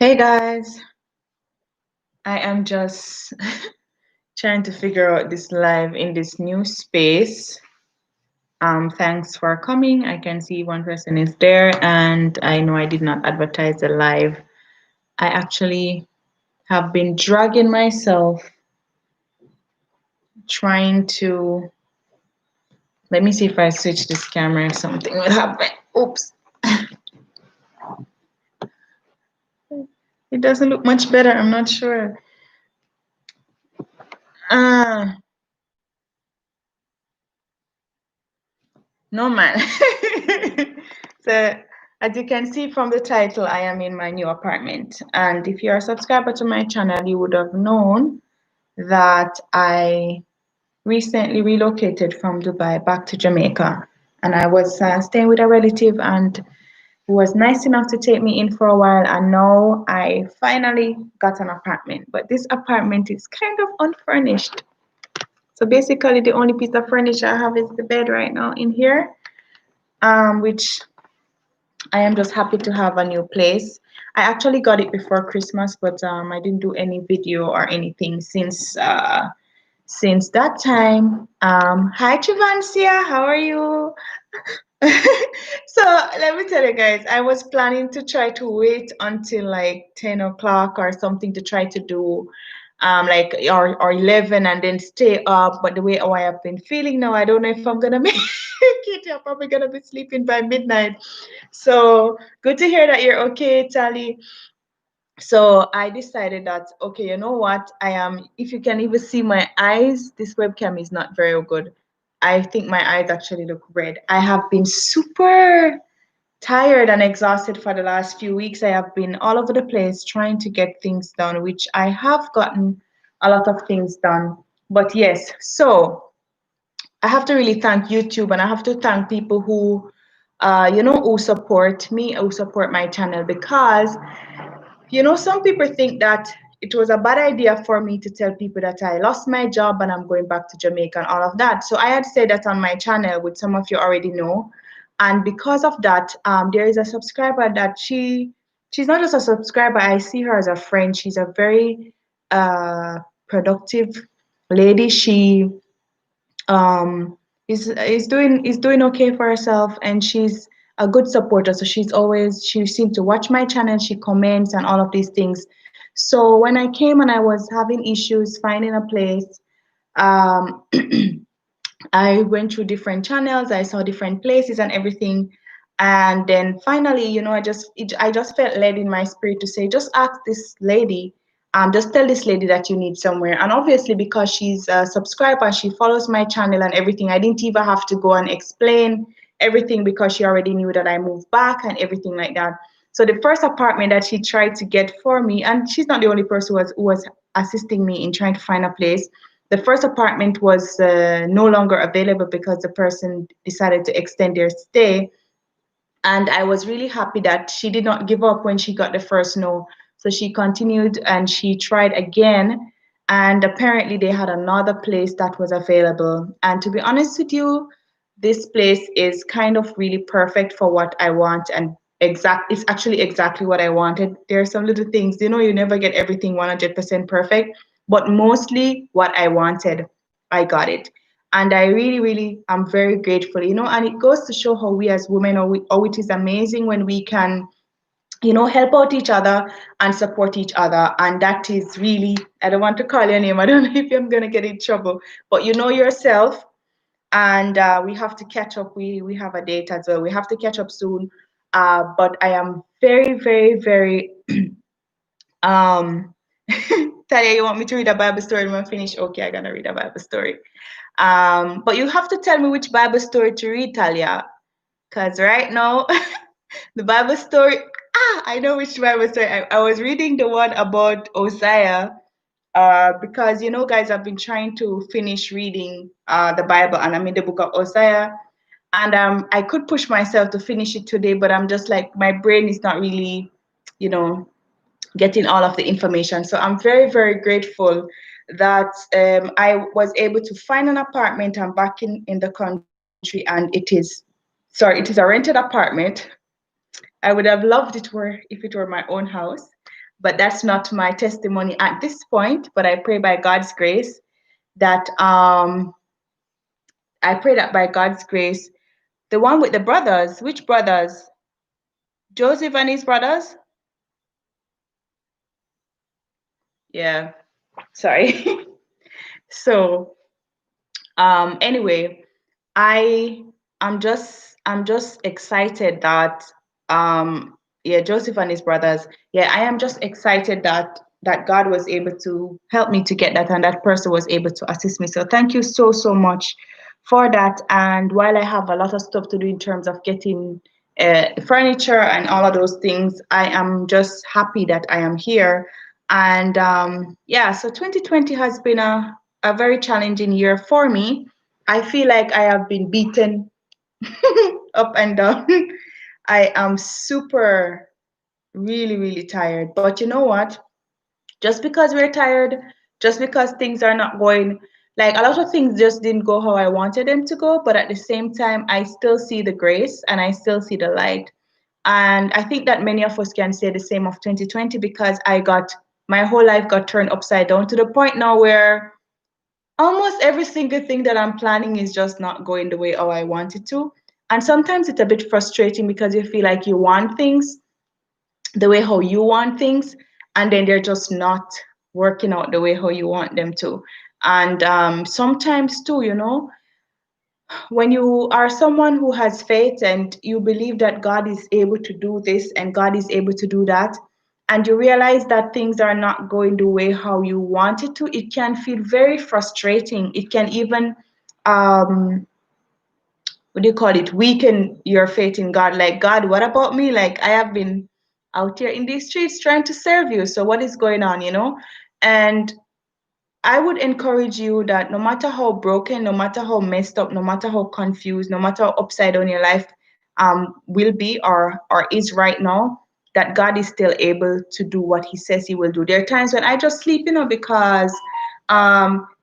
Hey guys, I am just trying to figure out this live in this new space. Thanks for coming. I can see one person is there, and I know I did not advertise the live. I actually have been dragging myself trying to. Let me see if I switch this camera, if something will happen. Oops, it doesn't look much better. I'm not sure. Ah, no man. So as you can see from the title, I am in my new apartment. And if you're a subscriber to my channel, you would have known that I recently relocated from Dubai back to Jamaica. And I was staying with a relative and who was nice enough to take me in for a while. And now I finally got an apartment. But this apartment is kind of unfurnished. So basically, the only piece of furniture I have is the bed right now in here, which I am just happy to have a new place. I actually got it before Christmas, but I didn't do any video or anything since that time. Hi, Chivancia, how are you? So let me tell you guys, I was planning to try to wait until like 10 o'clock or something to try to do like or 11 and then stay up. But the way how I have been feeling now, I don't know if I'm gonna make it. I'm probably gonna be sleeping by midnight. So good to hear that you're okay, Tally. So I decided that okay, you know what? I am. If you can even see my eyes, this webcam is not very good. I think my eyes actually look red. I have been super tired and exhausted for the last few weeks. I have been all over the place trying to get things done, which I have gotten a lot of things done. But yes, so I have to really thank YouTube and I have to thank people who, who support me, who support my channel because some people think that it was a bad idea for me to tell people that I lost my job and I'm going back to Jamaica and all of that. So I had said that on my channel, which some of you already know. And because of that, there is a subscriber that she's not just a subscriber. I see her as a friend. She's a very productive lady. She is doing okay for herself and she's a good supporter, so she seemed to watch my channel, she comments and all of these things. So when I came and I was having issues finding a place, um I went through different channels, I saw different places and everything. And then finally, I just felt led in my spirit to say, just ask this lady, just tell this lady that you need somewhere. And obviously, because she's a subscriber, she follows my channel and everything, I didn't even have to go and explain everything because she already knew that I moved back and everything like that. So the first apartment that she tried to get for me, and she's not the only person who was assisting me in trying to find a place. The first apartment was no longer available because the person decided to extend their stay. And I was really happy that she did not give up when she got the first no. So she continued and she tried again. And apparently, they had another place that was available. And to be honest with you, this place is kind of really perfect for what I want and it's actually exactly what I wanted. There are some little things, you never get everything 100% perfect, but mostly what I wanted, I got it. And I really, really am very grateful, and it goes to show how we as women, how it is amazing when we can, help out each other and support each other. And that is really, I don't want to call your name, I don't know if I'm going to get in trouble, but you know yourself. And we have to catch up. We have a date as well. We have to catch up soon. But I am very, very, very um Talia, you want me to read a Bible story when I finish? Okay, I'm gonna read a Bible story. But you have to tell me which Bible story to read, Talia. Because right now, the Bible story, I know which Bible story. I was reading the one about Hosea, because, guys, I've been trying to finish reading the Bible and I'm in the book of Hosea. And I could push myself to finish it today, but I'm just like, my brain is not really, you know, getting all of the information. So I'm very, very grateful that I was able to find an apartment. I'm back in the country and it is a rented apartment. I would have loved it if it were my own house. but that's not my testimony at this point. But I pray by God's grace that I pray that by God's grace, the one with the brothers, which brothers? Joseph and his brothers? Yeah, sorry. So, anyway, I I'm just excited that yeah, Joseph and his brothers. Yeah, I am just excited that God was able to help me to get that, and that person was able to assist me. So thank you so much for that. And while I have a lot of stuff to do in terms of getting furniture and all of those things, I am just happy that I am here. And yeah, so 2020 has been a very challenging year for me. I feel like I have been beaten up and down. I am super, really tired. But you know what? Just because we're tired, just because things are not going, like a lot of things just didn't go how I wanted them to go, but at the same time, I still see the grace and I still see the light. And I think that many of us can say the same of 2020 because my whole life got turned upside down to the point now where almost every single thing that I'm planning is just not going the way how I want it to. And sometimes it's a bit frustrating because you feel like you want things the way how you want things, and then they're just not working out the way how you want them to. And sometimes too, when you are someone who has faith and you believe that God is able to do this and God is able to do that, and you realize that things are not going the way how you want it to, it can feel very frustrating. It can even um what do you call it, weaken your faith in God. Like, God, what about me? Like, I have been out here in these streets trying to serve you, so what is going on? And I would encourage you that no matter how broken, no matter how messed up, no matter how confused, no matter how upside down your life will be or is right now, that God is still able to do what He says He will do. There are times when I just sleep, because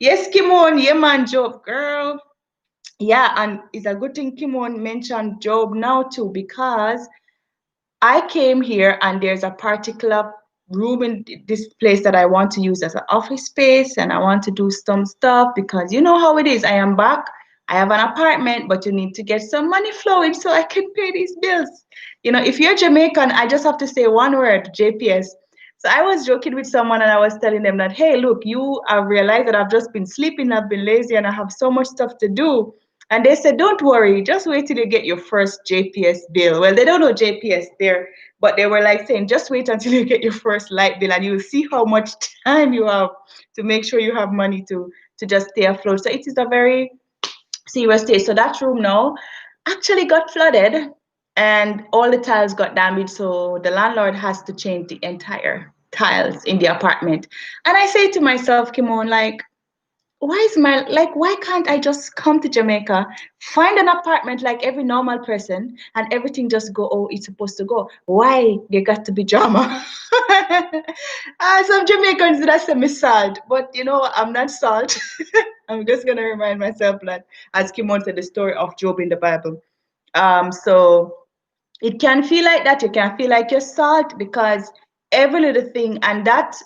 yes, Kimon, yeah, man, Job, girl. Yeah, and it's a good thing Kimon mentioned Job now too, because I came here and there's a particular room in this place that I want to use as an office space, and I want to do some stuff because you know how it is. I am back. I have an apartment, but you need to get some money flowing so I can pay these bills. If you're Jamaican, I just have to say one word, JPS. So I was joking with someone and I was telling them that, hey, look, you have realized that I've just been sleeping, I've been lazy, and I have so much stuff to do. And they said, don't worry, just wait till you get your first JPS bill. Well, they don't know JPS there, but they were like saying, just wait until you get your first light bill and you'll see how much time you have to make sure you have money to just stay afloat. So it is a very serious stage. So that room now actually got flooded and all the tiles got damaged. So the landlord has to change the entire tiles in the apartment. And I say to myself, Kimon, like, why can't I just come to Jamaica, find an apartment like every normal person, and everything just go, oh, it's supposed to go? Why there got to be drama? Some Jamaicans, that's a salt, but I'm not salt. I'm just gonna remind myself that, as Kimon said, the story of Job in the Bible. So it can feel like that. You can feel like you're salt because every little thing, and that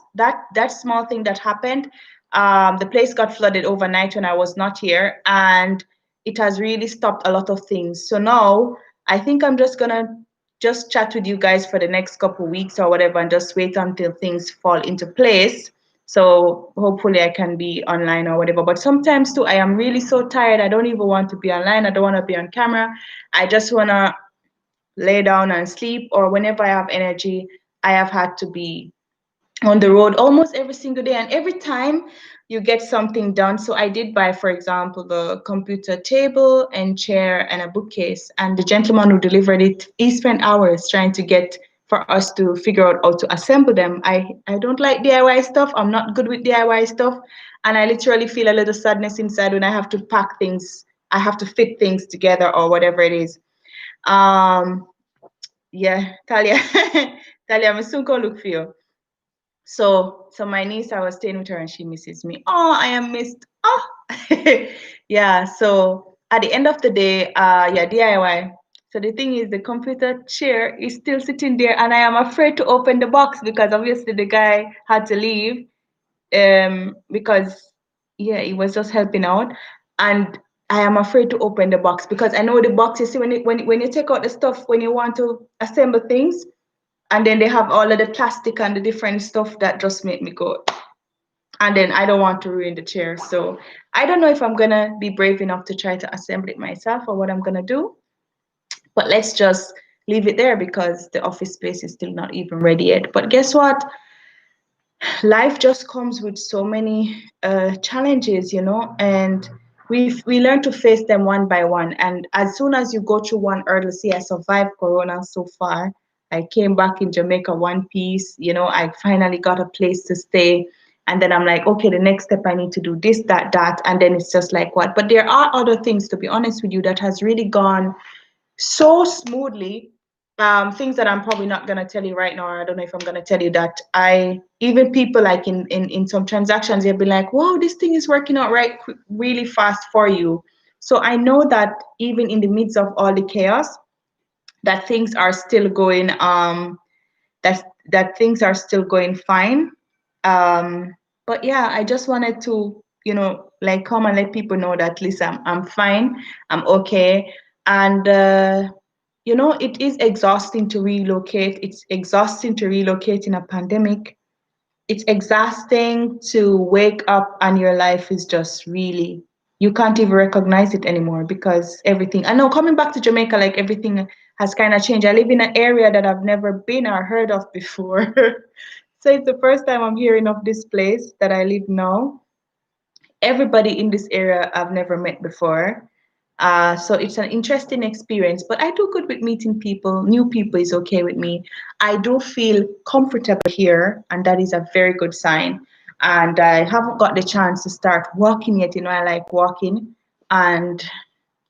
small thing that happened, the place got flooded overnight when I was not here, and it has really stopped a lot of things. So now I think I'm just gonna just chat with you guys for the next couple weeks or whatever, and just wait until things fall into place. So hopefully I can be online or whatever. But sometimes too, I am really so tired. I don't even want to be online. I don't want to be on camera. I just wanna lay down and sleep, or whenever I have energy, I have had to be on the road almost every single day. And every time you get something done. So I did buy, for example, the computer table and chair and a bookcase. And the gentleman who delivered it, he spent hours trying to get for us to figure out how to assemble them. I don't like DIY stuff. I'm not good with DIY stuff. And I literally feel a little sadness inside when I have to pack things, I have to fit things together or whatever it is. Um, yeah, Talia, Talia, I'm soon gonna look for you. So my niece, I was staying with her and she misses me. Oh, I am missed. Oh, yeah. So at the end of the day, yeah, DIY. So the thing is, the computer chair is still sitting there, and I am afraid to open the box because obviously the guy had to leave, because yeah, he was just helping out, and I am afraid to open the box because I know the box. You see, when you take out the stuff when you want to assemble things, and then they have all of the plastic and the different stuff that just make me go. And then I don't want to ruin the chair, so I don't know if I'm gonna be brave enough to try to assemble it myself or what I'm gonna do. But let's just leave it there because the office space is still not even ready yet. But guess what? Life just comes with so many challenges, and we learn to face them one by one. And as soon as you go through one hurdle, see, I survived Corona so far. I came back in Jamaica one piece, I finally got a place to stay. And then I'm like, okay, the next step I need to do this, that, that. And then it's just like what? But there are other things, to be honest with you, that has really gone so smoothly. Things that I'm probably not gonna tell you right now, or I don't know if I'm gonna tell you that I even people like in some transactions they'll be like, wow, this thing is working out really fast for you. So I know that even in the midst of all the chaos, that things are still going that things are still going fine. But yeah, I just wanted to, like come and let people know that listen, I'm fine, I'm okay. And it is exhausting to relocate. It's exhausting to relocate in a pandemic. It's exhausting to wake up and your life is just really, you can't even recognize it anymore because everything. I know coming back to Jamaica, like everything has kind of changed. I live in an area that I've never been or heard of before. So it's the first time I'm hearing of this place that I live now. Everybody in this area I've never met before. So it's an interesting experience, but I do good with meeting people. New people is okay with me. I do feel comfortable here, and that is a very good sign. And I haven't got the chance to start walking yet. I like walking, and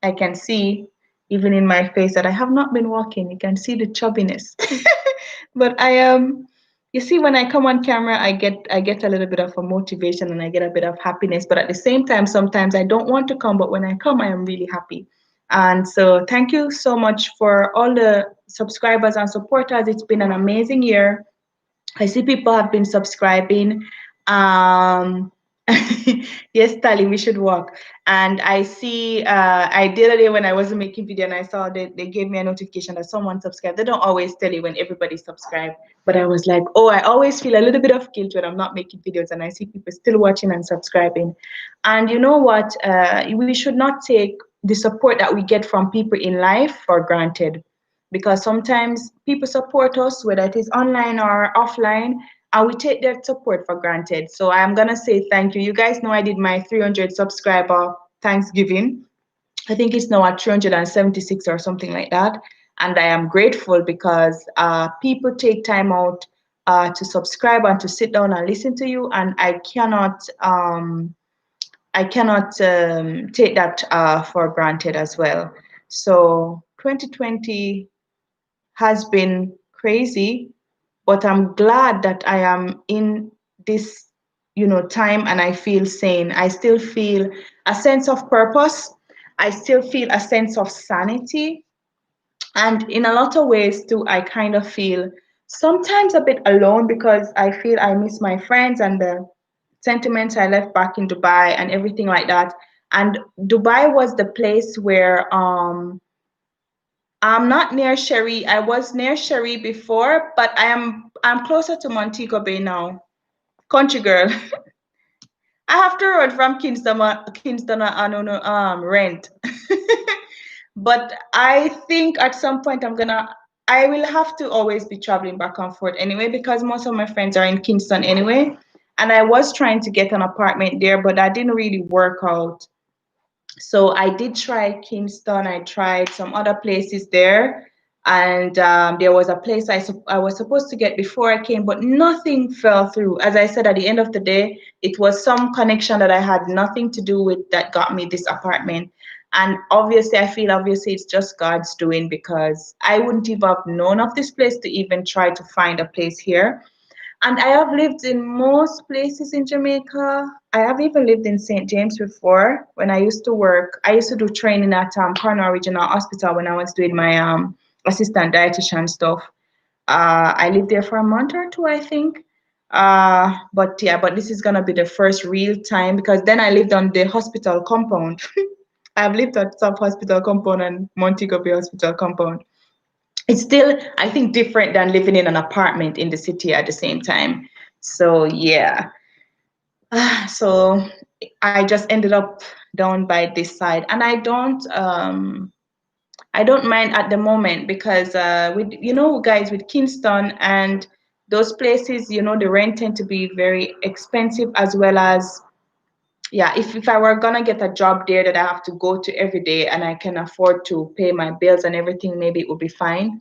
I can see even in my face that I have not been walking. You can see the chubbiness. But I am, you see, when I come on camera, I get a little bit of a motivation and I get a bit of happiness. But at the same time, sometimes I don't want to come, but when I come, I am really happy. And so thank you so much for all the subscribers and supporters. It's been an amazing year. I see people have been subscribing. Um, yes, Tali, we should walk. And I see, I did a day when I wasn't making video and I saw that they gave me a notification that someone subscribed. They don't always tell you when everybody subscribed, but I was like, oh, I always feel a little bit of guilt when I'm not making videos and I see people still watching and subscribing. And you know what? We should not take the support that we get from people in life for granted, because sometimes people support us, whether it is online or offline, and we take their support for granted. So I'm gonna say thank you. You guys know I did my 300 subscriber Thanksgiving. I think it's now at 376 or something like that. And I am grateful because people take time out to subscribe and to sit down and listen to you. And I cannot take that for granted as well. So 2020 has been crazy, but I'm glad that I am in this, time, and I feel sane. I still feel a sense of purpose. I still feel a sense of sanity. And in a lot of ways too, I kind of feel sometimes a bit alone because I feel I miss my friends and the sentiments I left back in Dubai and everything like that. And Dubai was the place where I'm not near Sherry. I was near Sherry before, but I'm closer to Montego Bay now. Country girl. I have to run from Kingston and rent. But I think at some point I will have to always be traveling back and forth anyway because most of my friends are in Kingston anyway. And I was trying to get an apartment there, but that didn't really work out. So I did try Kingston. I tried some other places there, and there was a place I was supposed to get before I came, but nothing fell through. As I said, at the end of the day, it was some connection that I had nothing to do with that got me this apartment. And obviously, I feel obviously it's just God's doing because I wouldn't even have known of this place to even try to find a place here. And I have lived in most places in Jamaica. I have even lived in St. James before when I used to work. I used to do training at Cornwall Regional Hospital when I was doing my assistant dietitian stuff. I lived there for a month or two, I think. But yeah, but this is gonna be the first real time because then I lived on the hospital compound. I've lived at Sub Hospital compound and Montego Bay Hospital compound. It's still, I think, different than living in an apartment in the city at the same time. So yeah. So I just ended up down by this side, and I don't mind at the moment because with guys with Kingston and those places, the rent tend to be very expensive as well as yeah, if I were gonna get a job there that I have to go to every day and I can afford to pay my bills and everything, maybe it would be fine.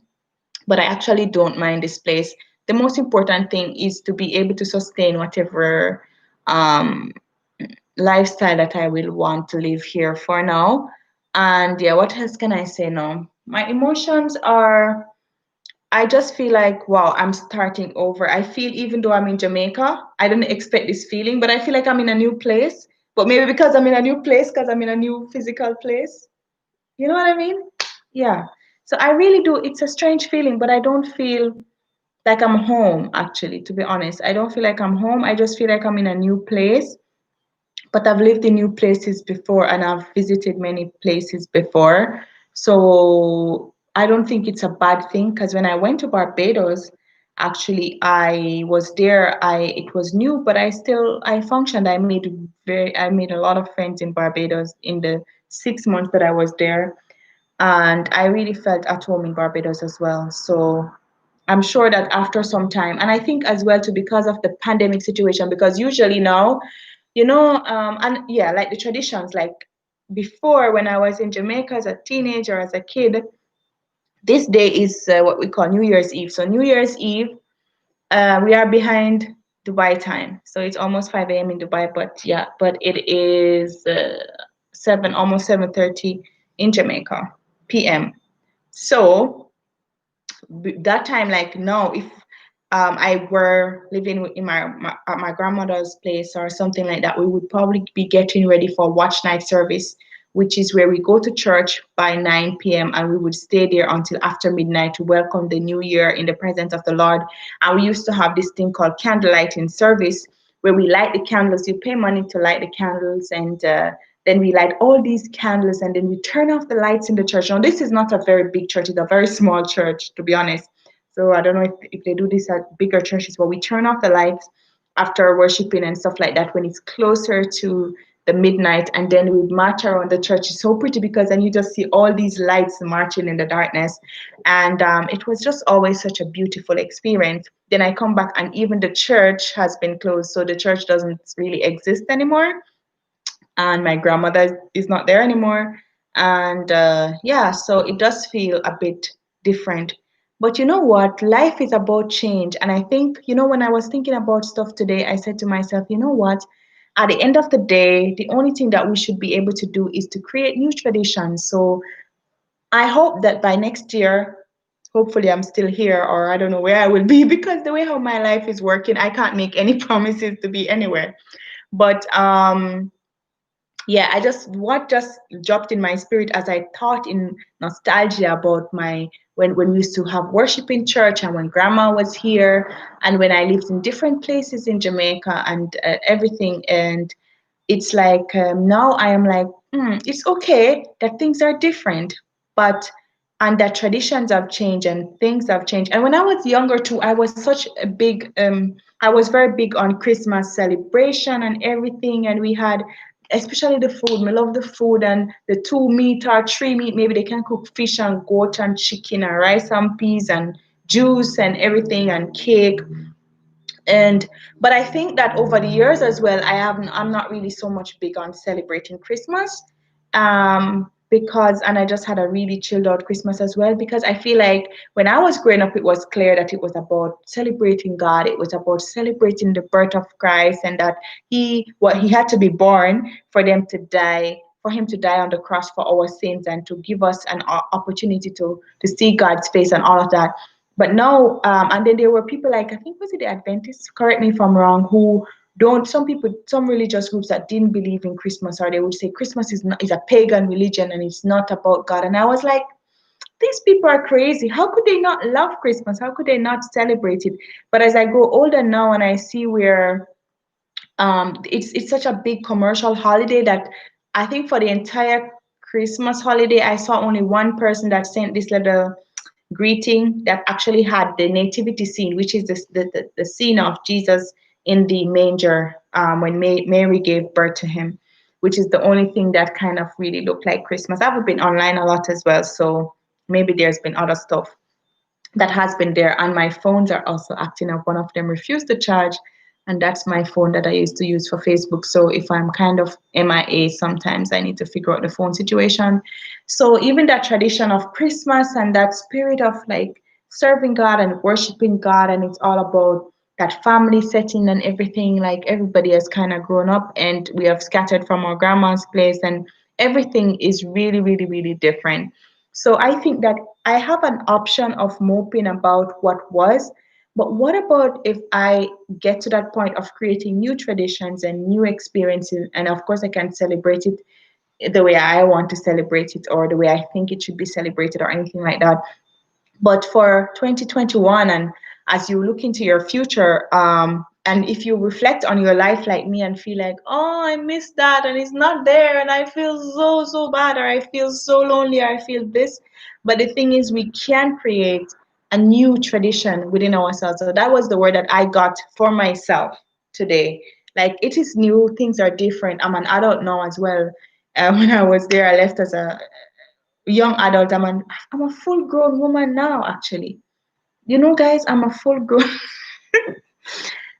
But I actually don't mind this place. The most important thing is to be able to sustain whatever um, lifestyle that I will want to live here for now. And yeah, what else can I say now? My emotions are, I just feel like, wow, I'm starting over. I feel even though I'm in Jamaica, I didn't expect this feeling, but I feel like I'm in a new place. But maybe because I'm in a new place, because I'm in a new physical place. You know what I mean? Yeah. So I really do. It's a strange feeling, but I don't feel like I'm home, actually, to be honest. I don't feel like I'm home. I just feel like I'm in a new place. But I've lived in new places before and I've visited many places before. So I don't think it's a bad thing because when I went to Barbados, actually I was there. I it was new, but I functioned. I made a lot of friends in Barbados in the 6 months that I was there. And I really felt at home in Barbados as well. So I'm sure that after some time, and I think as well too because of the pandemic situation, because usually now, and yeah, like the traditions, like before when I was in Jamaica as a teenager, as a kid, this day is what we call New Year's Eve. So New Year's Eve, we are behind Dubai time, so it's almost 5 a.m. in Dubai, but it is 7:30 in Jamaica p.m. So that time, like now, if I were living in at my grandmother's place or something like that, we would probably be getting ready for watch night service, which is where we go to church by 9 p.m. and we would stay there until after midnight to welcome the new year in the presence of the Lord. And we used to have this thing called candlelighting service where we light the candles. You pay money to light the candles, and then we light all these candles, and then we turn off the lights in the church. Now, this is not a very big church, it's a very small church, to be honest. So I don't know if they do this at bigger churches, but we turn off the lights after worshiping and stuff like that when it's closer to the midnight, and then we march around the church. It's so pretty because then you just see all these lights marching in the darkness, and it was just always such a beautiful experience. Then I come back, and even the church has been closed, so the church doesn't really exist anymore, and my grandmother is not there anymore. And yeah, so it does feel a bit different. But you know what? Life is about change. And I think, when I was thinking about stuff today, I said to myself, you know what? At the end of the day, the only thing that we should be able to do is to create new traditions. So I hope that by next year, hopefully I'm still here, or I don't know where I will be because the way how my life is working, I can't make any promises to be anywhere. But yeah, I just what just dropped in my spirit as I thought in nostalgia about my when we used to have worship in church and when grandma was here and when I lived in different places in Jamaica and everything. And it's like now I am like, it's okay that things are different, but and that traditions have changed and things have changed. And when I was younger too, I was such a big I was very big on Christmas celebration and everything, and we had especially the food. I love the food and the 2 meat or 3 meat. Maybe they can cook fish and goat and chicken and rice and peas and juice and everything and cake. And but I think that over the years as well, I'm not really so much big on celebrating Christmas, because and I just had a really chilled out Christmas as well, because I feel like when I was growing up, it was clear that it was about celebrating God, it was about celebrating the birth of Christ, and that he had to be born for them to die, for him to die on the cross for our sins and to give us an opportunity to see God's face and all of that. But now, and then there were people like, I think, was it the Adventists? Correct me if I'm wrong, who don't, some people, some religious groups that didn't believe in Christmas, or they would say Christmas is not, is a pagan religion and it's not about God. And I was like, these people are crazy. How could they not love Christmas? How could they not celebrate it? But as I grow older now and I see where it's such a big commercial holiday that I think for the entire Christmas holiday, I saw only one person that sent this little greeting that actually had the nativity scene, which is the scene of Jesus in the manger when Mary gave birth to him, which is the only thing that kind of really looked like Christmas. I've been online a lot as well, so maybe there's been other stuff that has been there, and my phones are also acting up. One of them refused to charge, and that's my phone that I used to use for Facebook. So if I'm kind of MIA, sometimes I need to figure out the phone situation. So even that tradition of Christmas and that spirit of like serving God and worshiping God, and it's all about that family setting and everything, like everybody has kind of grown up and we have scattered from our grandma's place, and everything is really, really, really different. So I think that I have an option of moping about what was, but what about if I get to that point of creating new traditions and new experiences? And of course, I can celebrate it the way I want to celebrate it or the way I think it should be celebrated or anything like that. But for 2021, and as you look into your future, and if you reflect on your life like me and feel like, oh, I missed that and it's not there, and I feel so, so bad, or I feel so lonely, or I feel this. But the thing is, we can create a new tradition within ourselves. So that was the word that I got for myself today. Like, it is new, things are different. I'm an adult now as well. When I was there, I left as a young adult. I'm a full grown woman now, actually. You know, guys, I'm a full grown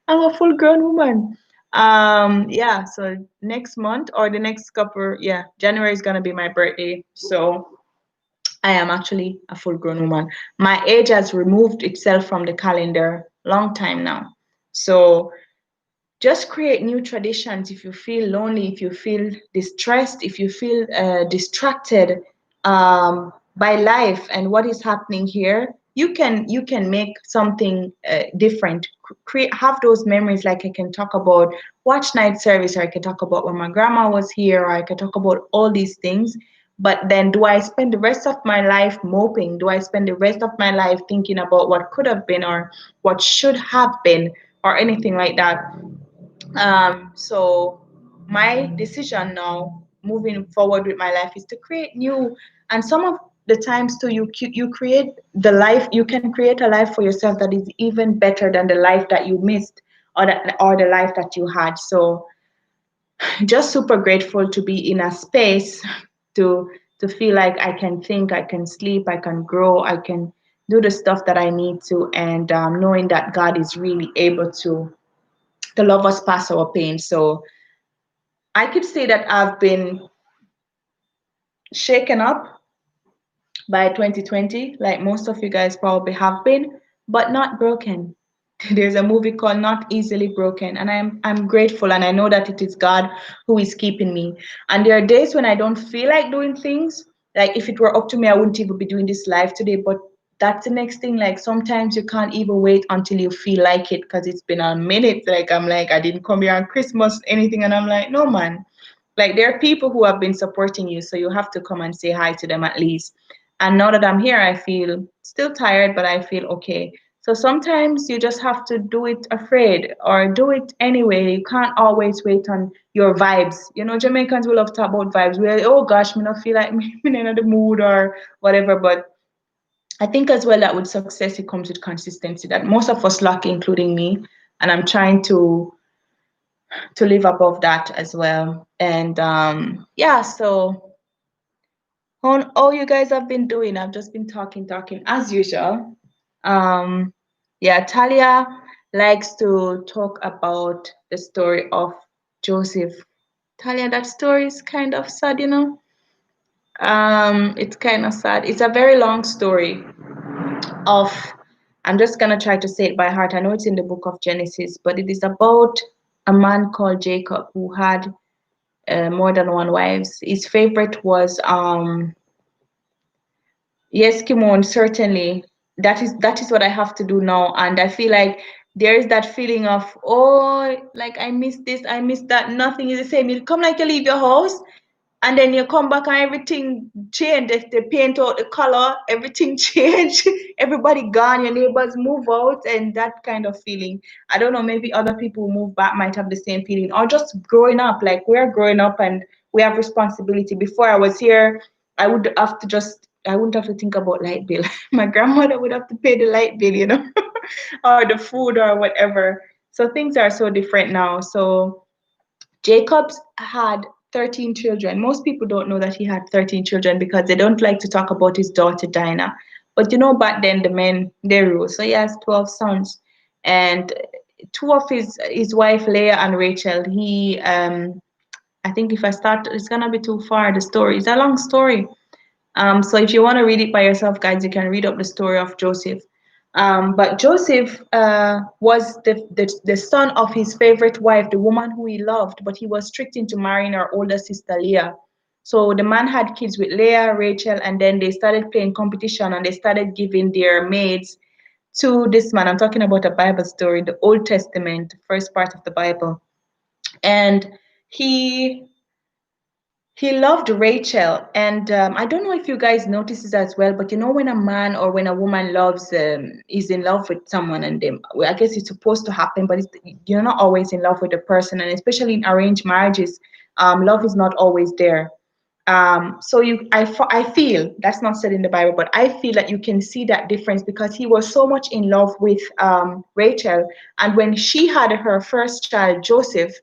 I'm a full grown woman. Yeah, so next month or the next couple, yeah, January is gonna be my birthday. So I am actually a full grown woman. My age has removed itself from the calendar long time now. So just create new traditions. If you feel lonely, if you feel distressed, if you feel distracted by life and what is happening here, you can make something different. Create, have those memories, like I can talk about watch night service, or I can talk about when my grandma was here, or I can talk about all these things. But then, do I spend the rest of my life moping? Do I spend the rest of my life thinking about what could have been or what should have been, or anything like that? So my decision now, moving forward with my life, is to create new. And some of the times too, you create the life. You can create a life for yourself that is even better than the life that you missed, or the life that you had. So just super grateful to be in a space to to feel like I can think, I can sleep, I can grow, I can do the stuff that I need to, and knowing that God is really able to love us past our pain. So I could say that I've been shaken up by 2020, like most of you guys probably have been, but not broken. There's a movie called Not Easily Broken, and I'm grateful, and I know that it is God who is keeping me. And there are days when I don't feel like doing things. Like, if it were up to me, I wouldn't even be doing this live today. But that's the next thing. Like, sometimes you can't even wait until you feel like it, because it's been a minute. Like, I'm like, I didn't come here on Christmas, anything, and I'm like, no, man. Like, there are people who have been supporting you, so you have to come and say hi to them at least. And now that I'm here, I feel still tired, but I feel okay. So sometimes you just have to do it afraid, or do it anyway. You can't always wait on your vibes. You know, Jamaicans will love to talk about vibes. We're, oh gosh, me not feel like me in the mood or whatever. But I think as well that with success it comes with consistency, that most of us lack, including me. And I'm trying to live above that as well. And yeah, so on all you guys have been doing, I've just been talking as usual. Um, yeah, Talia likes to talk about the story of Joseph. Talia, that story is kind of sad, you know. It's kind of sad. It's a very long story of. I'm just gonna try to say it by heart. I know it's in the book of Genesis, but it is about a man called Jacob who had more than one wives. His favorite was yes, Kimon, certainly. that is what I have to do now. And I feel like there is that feeling of, oh, like I miss this, I miss that. Nothing is the same. You come like you leave your house, and then you come back and everything changed. If they paint out the color, everything changed. Everybody gone, your neighbors move out, and that kind of feeling. I don't know, maybe other people who move back might have the same feeling, or just growing up. Like we're growing up and we have responsibility. Before I was here, I wouldn't have to think about light bill. My grandmother would have to pay the light bill, or the food or whatever. So things are so different now. So Jacobs had 13 children. Most people don't know that he had 13 children because they don't like to talk about his daughter Dinah. But back then the men they rule. So he has 12 sons, and two of his wife Leah and Rachel. I think if I start, it's gonna be too far. The story it's a long story. So if you want to read it by yourself, guys, you can read up the story of Joseph. But Joseph was the son of his favorite wife, the woman who he loved, but he was tricked into marrying her older sister Leah. So the man had kids with Leah, Rachel, and then they started playing competition and they started giving their maids to this man. I'm talking about a Bible story, the Old Testament, first part of the Bible. And he he loved Rachel, and I don't know if you guys notice this as well, but when a man or when a woman is in love with someone, and I guess it's supposed to happen, but you're not always in love with the person, and especially in arranged marriages, love is not always there. So I feel that's not said in the Bible, but I feel that you can see that difference because he was so much in love with Rachel, and when she had her first child, Joseph,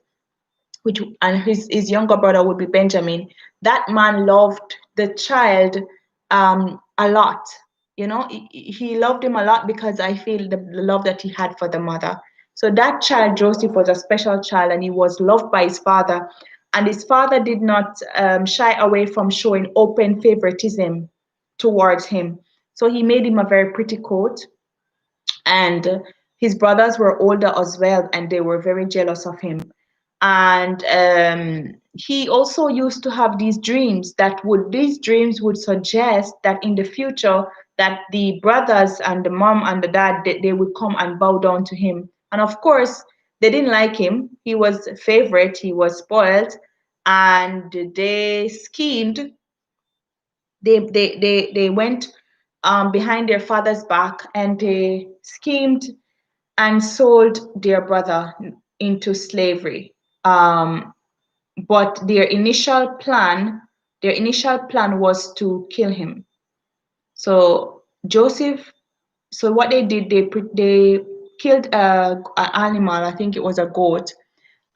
which and his younger brother would be Benjamin. That man loved the child a lot. He loved him a lot because I feel the love that he had for the mother. So that child, Joseph, was a special child, and he was loved by his father. And his father did not shy away from showing open favoritism towards him. So he made him a very pretty coat, and his brothers were older as well, and they were very jealous of him. And he also used to have these dreams would suggest that in the future that the brothers and the mom and the dad they would come and bow down to him. And of course they didn't like him. He was a favorite, he was spoiled, and they schemed. They went behind their father's back, and they schemed and sold their brother into slavery. But their initial plan was to kill him. So Joseph, so what they did, they killed an animal. I think it was a goat.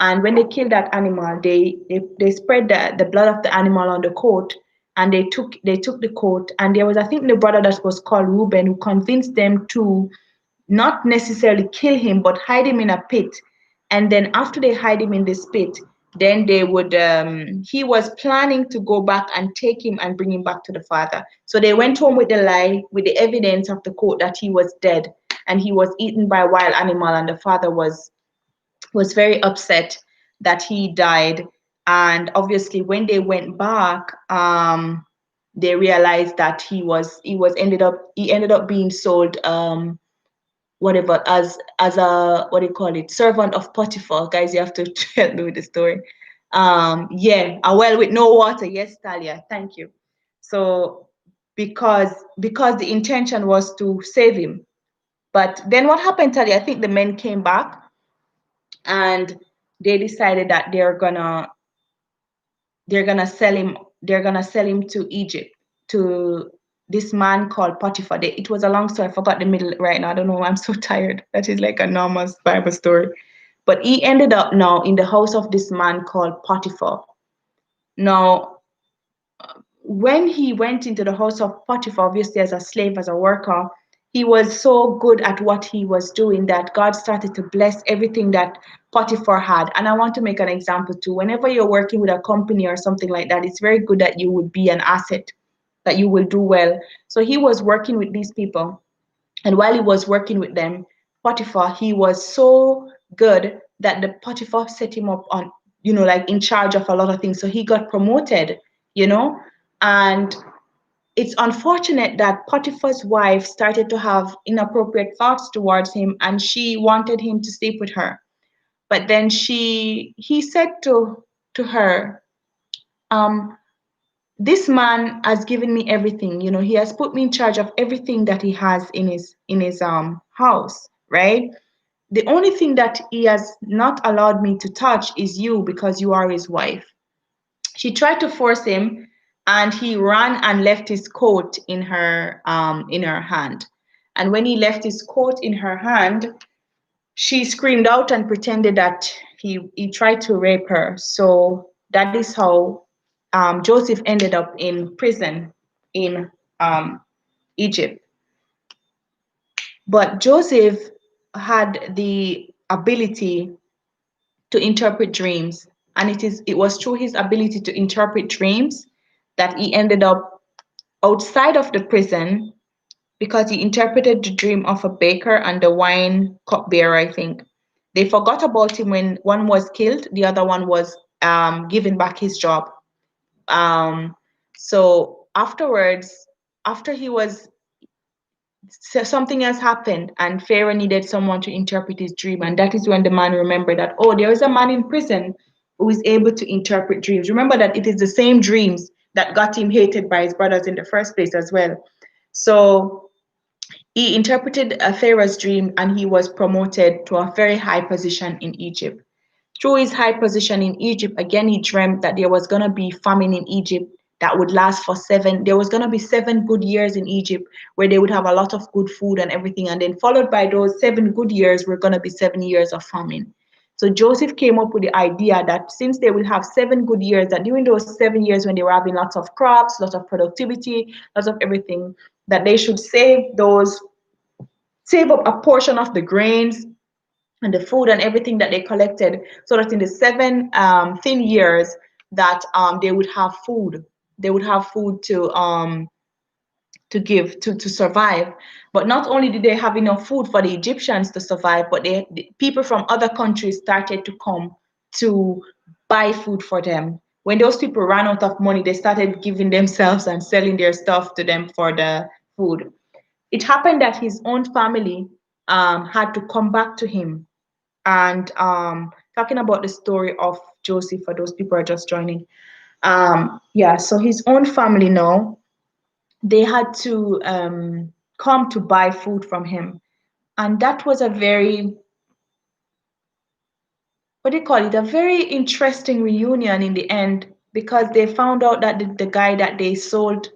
And when they killed that animal, they spread the blood of the animal on the coat, and they took the coat. And there was, I think, the brother that was called Reuben, who convinced them to not necessarily kill him, but hide him in a pit. And then after they hide him in this pit, then they would. He was planning to go back and take him and bring him back to the father. So they went home with the lie, with the evidence of the coat that he was dead and he was eaten by a wild animal, and the father was very upset that he died. And obviously, when they went back, they realized that he ended up being sold, whatever, as a, what do you call it, servant of Potiphar. Guys, you have to help me with the story. Yeah, a well with no water. Yes, Talia, thank you. So because the intention was to save him, but then what happened, Talia? I think the men came back and they decided that they're gonna sell him to Egypt, to this man called Potiphar. It was a long story. I forgot the middle right now. I don't know. I'm so tired. That is like a normal Bible story. But he ended up now in the house of this man called Potiphar. Now, when he went into the house of Potiphar, obviously as a slave, as a worker, he was so good at what he was doing that God started to bless everything that Potiphar had. And I want to make an example too. Whenever you're working with a company or something like that, it's very good that you would be an asset, that you will do well. So he was working with these people. And while he was working with them, Potiphar, he was so good that the Potiphar set him up on, like in charge of a lot of things. So he got promoted, you know, and it's unfortunate that Potiphar's wife started to have inappropriate thoughts towards him, and she wanted him to sleep with her. But then he said to her, um, this man has given me everything. You know, he has put me in charge of everything that he has in his house, right? The only thing that he has not allowed me to touch is you, because you are his wife. She tried to force him, and he ran and left his coat in her hand. And when he left his coat in her hand, she screamed out and pretended that he tried to rape her. So that is how Joseph ended up in prison in um, Egypt. But Joseph had the ability to interpret dreams, and it was through his ability to interpret dreams that he ended up outside of the prison, because he interpreted the dream of a baker and the wine cupbearer, I think. They forgot about him when one was killed, the other one was given back his job. Um, so afterwards, after he was, so something has happened, and Pharaoh needed someone to interpret his dream. And that is when the man remembered that, oh, there is a man in prison who is able to interpret dreams. Remember that it is the same dreams that got him hated by his brothers in the first place as well. So he interpreted a Pharaoh's dream, and he was promoted to a very high position in Egypt. Through his high position in Egypt, again, he dreamt that there was going to be famine in Egypt that would last for there was going to be 7 good years in Egypt where they would have a lot of good food and everything. And then followed by those 7 good years were going to be 7 years of famine. So Joseph came up with the idea that since they will have 7 good years, that during those 7 years when they were having lots of crops, lots of productivity, lots of everything, that they should save up a portion of the grains and the food and everything that they collected, so that in the 7 thin years that they would have food to give to survive. But not only did they have enough food for the Egyptians to survive, but the people from other countries started to come to buy food for them. When those people ran out of money, they started giving themselves and selling their stuff to them for the food. It happened that his own family had to come back to him. And talking about the story of Joseph, for those people who are just joining, yeah, so his own family now, they had to come to buy food from him. And that was a very, what do you call it, a very interesting reunion in the end, because they found out that the guy that they sold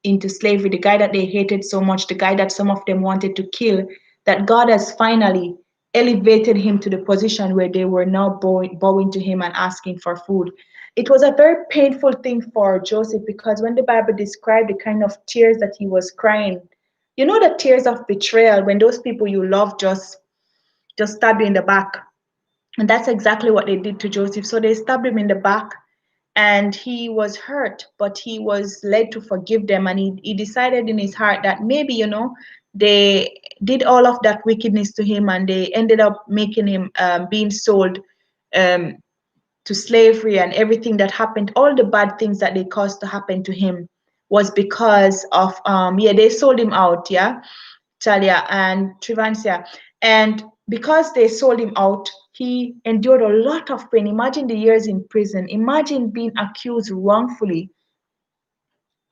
into slavery, the guy that they hated so much, the guy that some of them wanted to kill, that God has finally elevated him to the position where they were now bowing to him and asking for food. It was a very painful thing for Joseph, because when the Bible described the kind of tears that he was crying, you know, the tears of betrayal, when those people you love just stab you in the back. And that's exactly what they did to Joseph. So they stabbed him in the back, and he was hurt, but he was led to forgive them. And he decided in his heart that maybe, they did all of that wickedness to him, and they ended up making him being sold um, to slavery, and everything that happened, all the bad things that they caused to happen to him was because of, yeah, they sold him out, yeah, Talia and Trivancia. And because they sold him out, he endured a lot of pain. Imagine the years in prison. Imagine being accused wrongfully